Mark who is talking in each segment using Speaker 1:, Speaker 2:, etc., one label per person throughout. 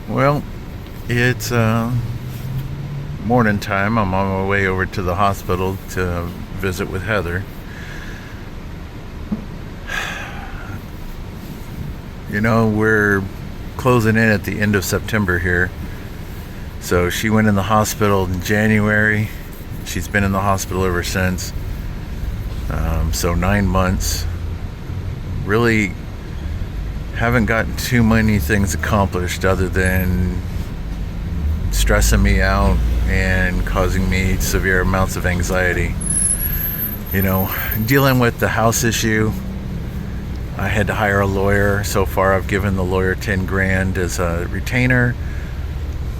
Speaker 1: Well, it's morning time. I'm on my way over to the hospital to visit with Heather. We're closing in at the end of September here. So she went in the hospital in January. She's been in the hospital ever since. So 9 months. Really haven't gotten too many things accomplished other than stressing me out and causing me severe amounts of anxiety. Dealing with the house issue, I had to hire a lawyer. So far I've given the lawyer 10 grand as a retainer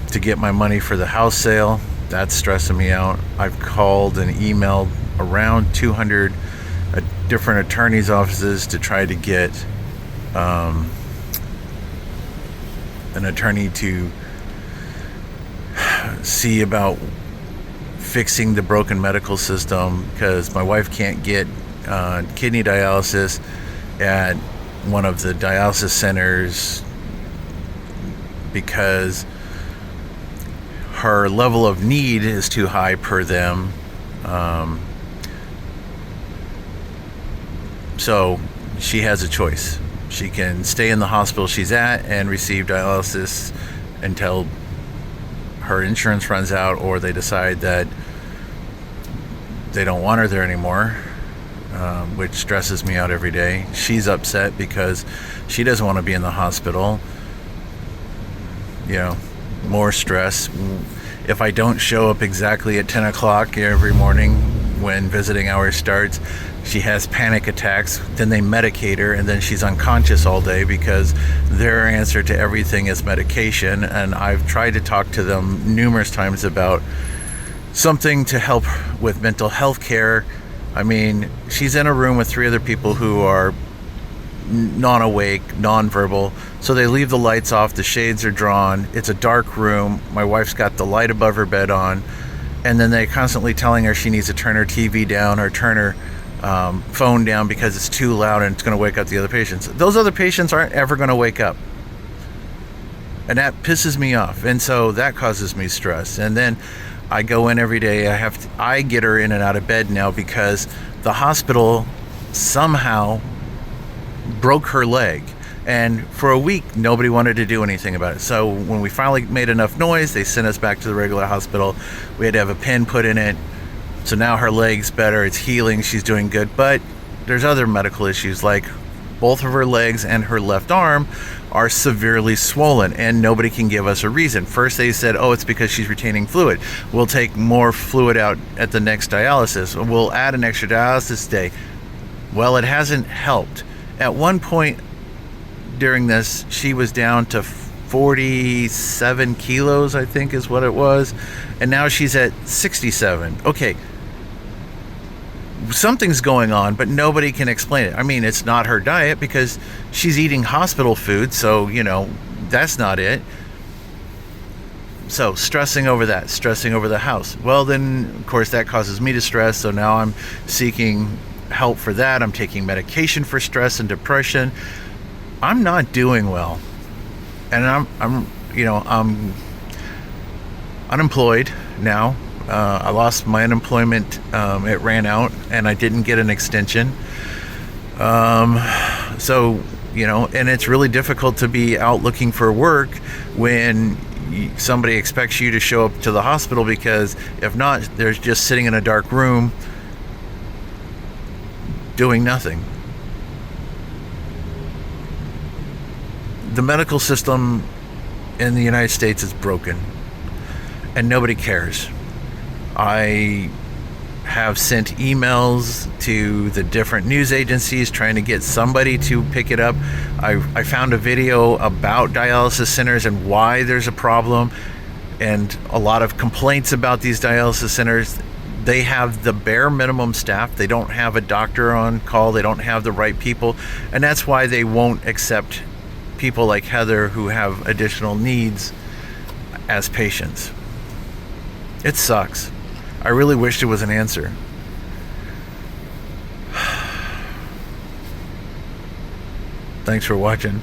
Speaker 1: to get my money for the house sale. That's stressing me out. I've called and emailed around 200 different attorneys' offices to try to get an attorney to see about fixing the broken medical system, because my wife can't get kidney dialysis at one of the dialysis centers because her level of need is too high per them. So she has a choice. She can stay in the hospital she's at and receive dialysis until her insurance runs out, or they decide that they don't want her there anymore, which stresses me out every day. She's upset because she doesn't want to be in the hospital. More stress. If I don't show up exactly at 10 o'clock every morning when visiting hours starts, she has panic attacks. Then they medicate her, and then she's unconscious all day because their answer to everything is medication. And I've tried to talk to them numerous times about something to help with mental health care. I mean, she's in a room with 3 other people who are non-awake, non-verbal. So they leave the lights off, the shades are drawn, it's a dark room, my wife's got the light above her bed on, and then they're constantly telling her she needs to turn her TV down or turn her phone down because it's too loud and it's going to wake up the other patients. Those other patients aren't ever going to wake up. And that pisses me off. And so that causes me stress. And then I go in every day. I get her in and out of bed now because the hospital somehow broke her leg. And for a week, nobody wanted to do anything about it. So when we finally made enough noise, they sent us back to the regular hospital. We had to have a pin put in it. So now her leg's better, it's healing, she's doing good. But there's other medical issues, like both of her legs and her left arm are severely swollen, and nobody can give us a reason. First they said, it's because she's retaining fluid. We'll take more fluid out at the next dialysis. We'll add an extra dialysis day. Well, it hasn't helped. At one point during this, she was down to 47 kilos, I think is what it was. And now she's at 67. Okay. Something's going on, but nobody can explain it. I mean, it's not her diet because she's eating hospital food. So, that's not it. So stressing over that, stressing over the house. Well, then, of course, that causes me to stress. So now I'm seeking help for that. I'm taking medication for stress and depression. I'm not doing well. And I'm unemployed now. I lost my unemployment. It ran out, and I didn't get an extension. So, and it's really difficult to be out looking for work when somebody expects you to show up to the hospital, because if not, they're just sitting in a dark room doing nothing. The medical system in the United States is broken, and nobody cares. I have sent emails to the different news agencies trying to get somebody to pick it up. I found a video about dialysis centers and why there's a problem, and a lot of complaints about these dialysis centers. They have the bare minimum staff. They don't have a doctor on call. They don't have the right people, and that's why they won't accept people like Heather who have additional needs as patients. It sucks. I really wish there was an answer. Thanks for watching.